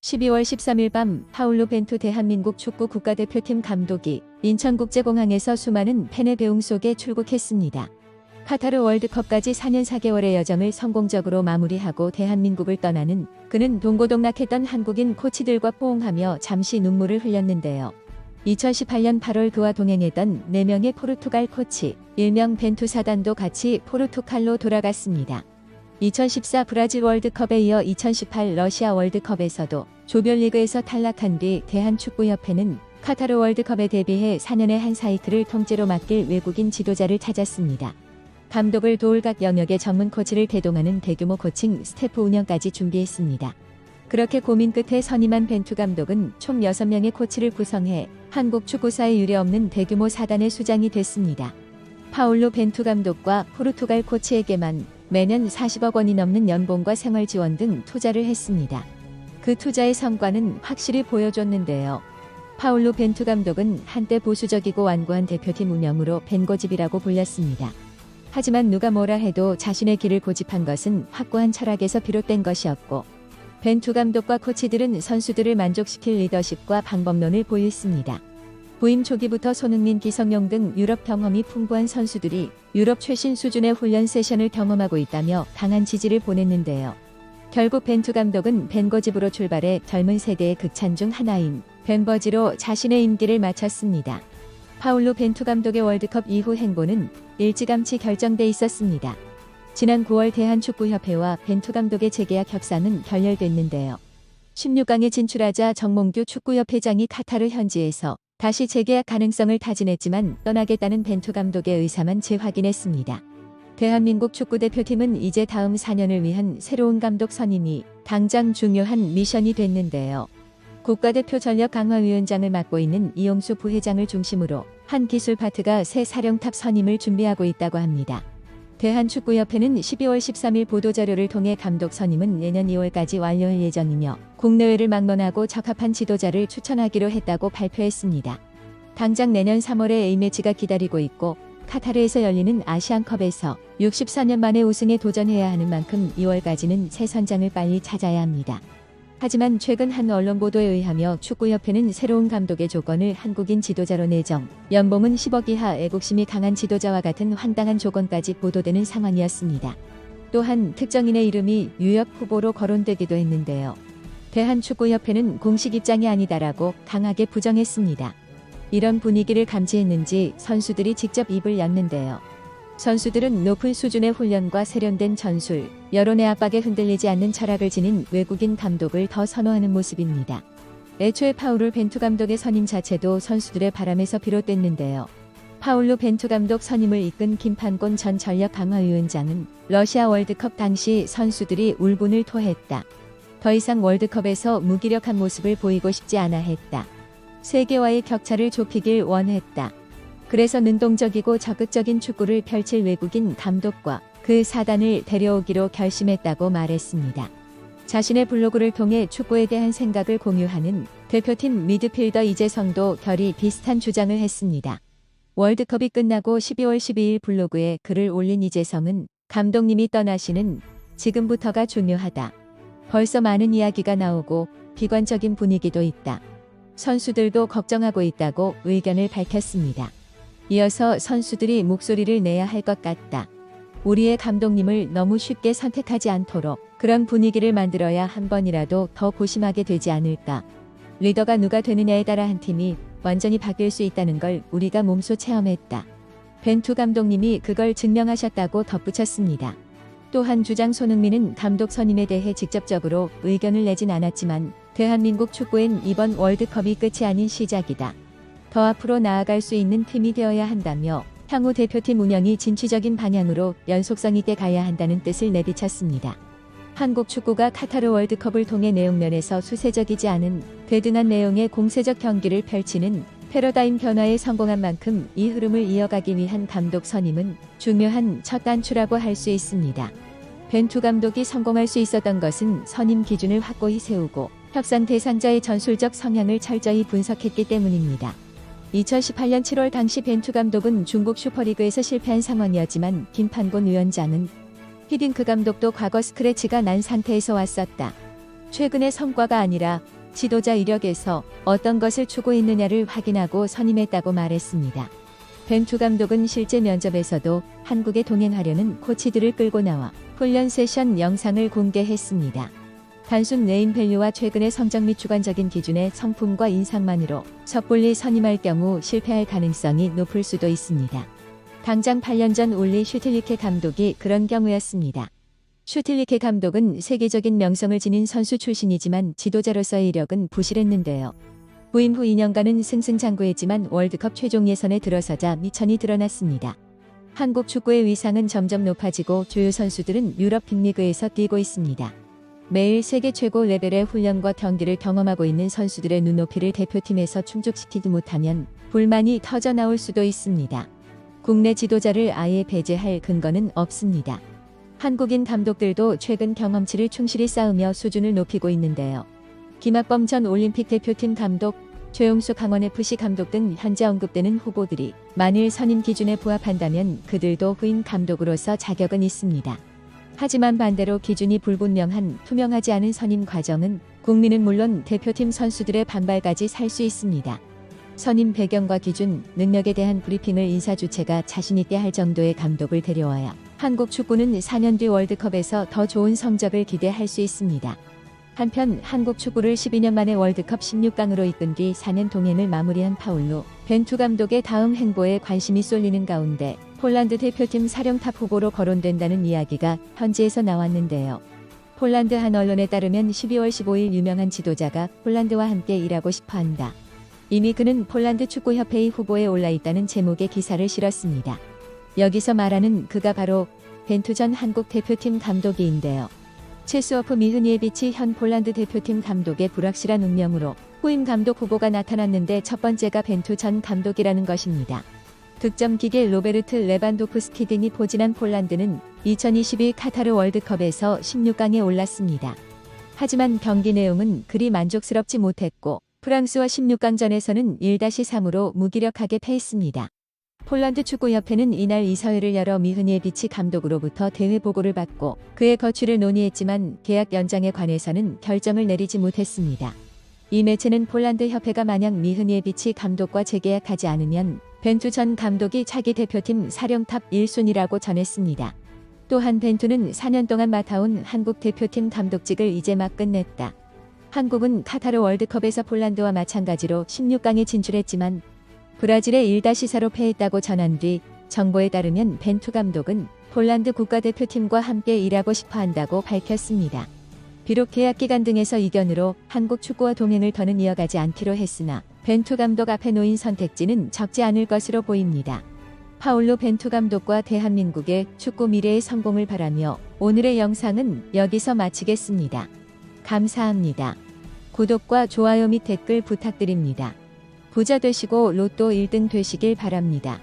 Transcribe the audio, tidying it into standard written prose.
12월 13일 밤 파울루 벤투 대한민국 축구 국가대표팀 감독이 인천국제공항에서 수많은 팬의 배웅 속에 출국했습니다. 카타르 월드컵까지 4년 4개월의 여정을 성공적으로 마무리하고 대한민국을 떠나는 그는 동고동락했던 한국인 코치들과 포옹하며 잠시 눈물을 흘렸는데요. 2018년 8월 그와 동행했던 4명의 포르투갈 코치, 일명 벤투 사단도 같이 포르투갈로 돌아갔습니다. 2014 브라질 월드컵에 이어 2018 러시아 월드컵에서도 조별리그에서 탈락한 뒤 대한축구협회는 카타르 월드컵에 대비해 4년의 한 사이클을 통째로 맡길 외국인 지도자를 찾았습니다. 감독을 도울 각 영역의 전문 코치를 대동하는 대규모 코칭 스태프 운영까지 준비했습니다. 그렇게 고민 끝에 선임한 벤투 감독은 총 6명의 코치를 구성해 한국 축구사에 유례없는 대규모 사단의 수장이 됐습니다. 파울루 벤투 감독과 포르투갈 코치에게만 매년 40억 원이 넘는 연봉과 생활 지원 등 투자를 했습니다. 그 투자의 성과는 확실히 보여줬는데요. 파울루 벤투 감독은 한때 보수적이고 완고한 대표팀 운영으로 벤고집이라고 불렸습니다. 하지만 누가 뭐라 해도 자신의 길을 고집한 것은 확고한 철학에서 비롯된 것이었고, 벤투 감독과 코치들은 선수들을 만족시킬 리더십과 방법론을 보유했습니다. 부임 초기부터 손흥민, 기성용 등 유럽 경험이 풍부한 선수들이 유럽 최신 수준의 훈련 세션을 경험하고 있다며 강한 지지를 보냈는데요. 결국 벤투 감독은 벤거집으로 출발해 젊은 세대의 극찬 중 하나인 벤버지로 자신의 임기를 마쳤습니다. 파울루 벤투 감독의 월드컵 이후 행보는 일찌감치 결정돼 있었습니다. 지난 9월 대한축구협회와 벤투 감독의 재계약 협상은 결렬됐는데요. 16강에 진출하자 정몽규 축구협회장이 카타르 현지에서 다시 재계약 가능성을 타진했지만 떠나겠다는 벤투 감독의 의사만 재확인했습니다. 대한민국 축구대표팀은 이제 다음 4년을 위한 새로운 감독 선임이 당장 중요한 미션이 됐는데요. 국가대표 전력 강화위원장을 맡고 있는 이용수 부회장을 중심으로 한 기술 파트가 새 사령탑 선임을 준비하고 있다고 합니다. 대한축구협회는 12월 13일 보도자료를 통해 감독 선임은 내년 2월까지 완료할 예정이며 국내외를 막론하고 적합한 지도자를 추천하기로 했다고 발표했습니다. 당장 내년 3월에 A매치가 기다리고 있고 카타르에서 열리는 아시안컵에서 64년 만에 우승에 도전해야 하는 만큼 2월까지는 새 선장을 빨리 찾아야 합니다. 하지만 최근 한 언론 보도에 의하며 축구협회는 새로운 감독의 조건을 한국인 지도자로 내정, 연봉은 10억 이하 애국심이 강한 지도자와 같은 황당한 조건까지 보도되는 상황이었습니다. 또한 특정인의 이름이 유력 후보로 거론되기도 했는데요. 대한축구협회는 공식 입장이 아니다라고 강하게 부정했습니다. 이런 분위기를 감지했는지 선수들이 직접 입을 였는데요. 선수들은 높은 수준의 훈련과 세련된 전술, 여론의 압박에 흔들리지 않는 철학을 지닌 외국인 감독을 더 선호하는 모습입니다. 애초에 파울루 벤투 감독의 선임 자체도 선수들의 바람에서 비롯됐는데요. 파울루 벤투 감독 선임을 이끈 김판곤 전 전력강화위원장은 러시아 월드컵 당시 선수들이 울분을 토했다. 더 이상 월드컵에서 무기력한 모습을 보이고 싶지 않아 했다. 세계와의 격차를 좁히길 원했다. 그래서 능동적이고 적극적인 축구를 펼칠 외국인 감독과 그 사단을 데려오기로 결심했다고 말했습니다. 자신의 블로그를 통해 축구에 대한 생각을 공유하는 대표팀 미드필더 이재성도 결이 비슷한 주장을 했습니다. 월드컵이 끝나고 12월 12일 블로그에 글을 올린 이재성은 감독님이 떠나시는 지금부터가 중요하다. 벌써 많은 이야기가 나오고 비관적인 분위기도 있다. 선수들도 걱정하고 있다고 의견을 밝혔습니다. 이어서 선수들이 목소리를 내야 할 것 같다. 우리의 감독님을 너무 쉽게 선택하지 않도록 그런 분위기를 만들어야 한 번이라도 더 고심하게 되지 않을까. 리더가 누가 되느냐에 따라 한 팀이 완전히 바뀔 수 있다는 걸 우리가 몸소 체험했다. 벤투 감독님이 그걸 증명하셨다고 덧붙였습니다. 또한 주장 손흥민은 감독 선임에 대해 직접적으로 의견을 내진 않았지만 대한민국 축구엔 이번 월드컵이 끝이 아닌 시작이다. 더 앞으로 나아갈 수 있는 팀이 되어야 한다며 향후 대표팀 운영이 진취적인 방향으로 연속성 있게 가야 한다는 뜻을 내비쳤습니다. 한국 축구가 카타르 월드컵을 통해 내용면에서 수세적이지 않은 대등한 내용의 공세적 경기를 펼치는 패러다임 변화에 성공한 만큼 이 흐름을 이어가기 위한 감독 선임은 중요한 첫 단추라고 할 수 있습니다. 벤투 감독이 성공할 수 있었던 것은 선임 기준을 확고히 세우고 협상 대상자의 전술적 성향을 철저히 분석했기 때문입니다. 2018년 7월 당시 벤투 감독은 중국 슈퍼리그에서 실패한 상황이었지만 김판곤 위원장은 히딩크 감독도 과거 스크래치가 난 상태에서 왔었다. 최근의 성과가 아니라 지도자 이력에서 어떤 것을 추구했느냐를 확인하고 선임했다고 말했습니다. 벤투 감독은 실제 면접에서도 한국에 동행하려는 코치들을 끌고 나와 훈련 세션 영상을 공개했습니다. 단순 네임밸류와 최근의 성적 및 주관적인 기준의 성품과 인상만으로 섣불리 선임할 경우 실패할 가능성이 높을 수도 있습니다. 당장 8년 전 울리 슈틸리케 감독이 그런 경우였습니다. 슈틸리케 감독은 세계적인 명성을 지닌 선수 출신이지만 지도자로서의 이력은 부실했는데요. 부임 후 2년간은 승승장구했지만 월드컵 최종 예선에 들어서자 미천이 드러났습니다. 한국 축구의 위상은 점점 높아지고 주요 선수들은 유럽 빅리그에서 뛰고 있습니다. 매일 세계 최고 레벨의 훈련과 경기를 경험하고 있는 선수들의 눈높이를 대표팀에서 충족시키지 못하면 불만이 터져나올 수도 있습니다. 국내 지도자를 아예 배제할 근거는 없습니다. 한국인 감독들도 최근 경험치를 충실히 쌓으며 수준을 높이고 있는데요. 김학범 전 올림픽 대표팀 감독, 최용수 강원FC 감독 등 현재 언급되는 후보들이 만일 선임 기준에 부합한다면 그들도 후임 감독으로서 자격은 있습니다. 하지만 반대로 기준이 불분명한 투명하지 않은 선임 과정은 국민은 물론 대표팀 선수들의 반발까지 살 수 있습니다. 선임 배경과 기준, 능력에 대한 브리핑을 인사 주체가 자신있게 할 정도의 감독을 데려와야 한국 축구는 4년 뒤 월드컵에서 더 좋은 성적을 기대할 수 있습니다. 한편 한국 축구를 12년 만에 월드컵 16강으로 이끈 뒤 4년 동행을 마무리한 파울로 벤투 감독의 다음 행보에 관심이 쏠리는 가운데 폴란드 대표팀 사령탑 후보로 거론된다는 이야기가 현지에서 나왔는데요. 폴란드 한 언론에 따르면 12월 15일 유명한 지도자가 폴란드와 함께 일하고 싶어한다. 이미 그는 폴란드 축구협회의 후보에 올라있다는 제목의 기사를 실었습니다. 여기서 말하는 그가 바로 벤투 전 한국 대표팀 감독이인데요. 체스오프 미흐니에비치 현 폴란드 대표팀 감독의 불확실한 운명으로 후임 감독 후보가 나타났는데 첫 번째가 벤투 전 감독이라는 것입니다. 득점 기계 로베르트 레반도프스키 등이 포진한 폴란드는 2022 카타르 월드컵에서 16강에 올랐습니다. 하지만 경기 내용은 그리 만족스럽지 못했고 프랑스와 16강전에서는 1-3으로 무기력하게 패했습니다. 폴란드 축구협회는 이날 이사회를 열어 미흐니에비치 감독으로부터 대회 보고를 받고 그의 거취를 논의했지만 계약 연장에 관해서는 결정을 내리지 못했습니다. 이 매체는 폴란드 협회가 만약 미흐니에비치 감독과 재계약하지 않으면 벤투 전 감독이 차기 대표팀 사령탑 1순위라고 전했습니다. 또한 벤투는 4년 동안 맡아온 한국 대표팀 감독직을 이제 막 끝냈다. 한국은 카타르 월드컵에서 폴란드와 마찬가지로 16강에 진출했지만 브라질에 1-4로 패했다고 전한 뒤 정보에 따르면 벤투 감독은 폴란드 국가대표팀과 함께 일하고 싶어 한다고 밝혔습니다. 비록 계약기간 등에서 이견으로 한국 축구와 동행을 더는 이어가지 않기로 했으나 벤투 감독 앞에 놓인 선택지는 적지 않을 것으로 보입니다. 파울로 벤투 감독과 대한민국의 축구 미래의 성공을 바라며 오늘의 영상은 여기서 마치겠습니다. 감사합니다. 구독과 좋아요 및 댓글 부탁드립니다. 부자 되시고 로또 1등 되시길 바랍니다.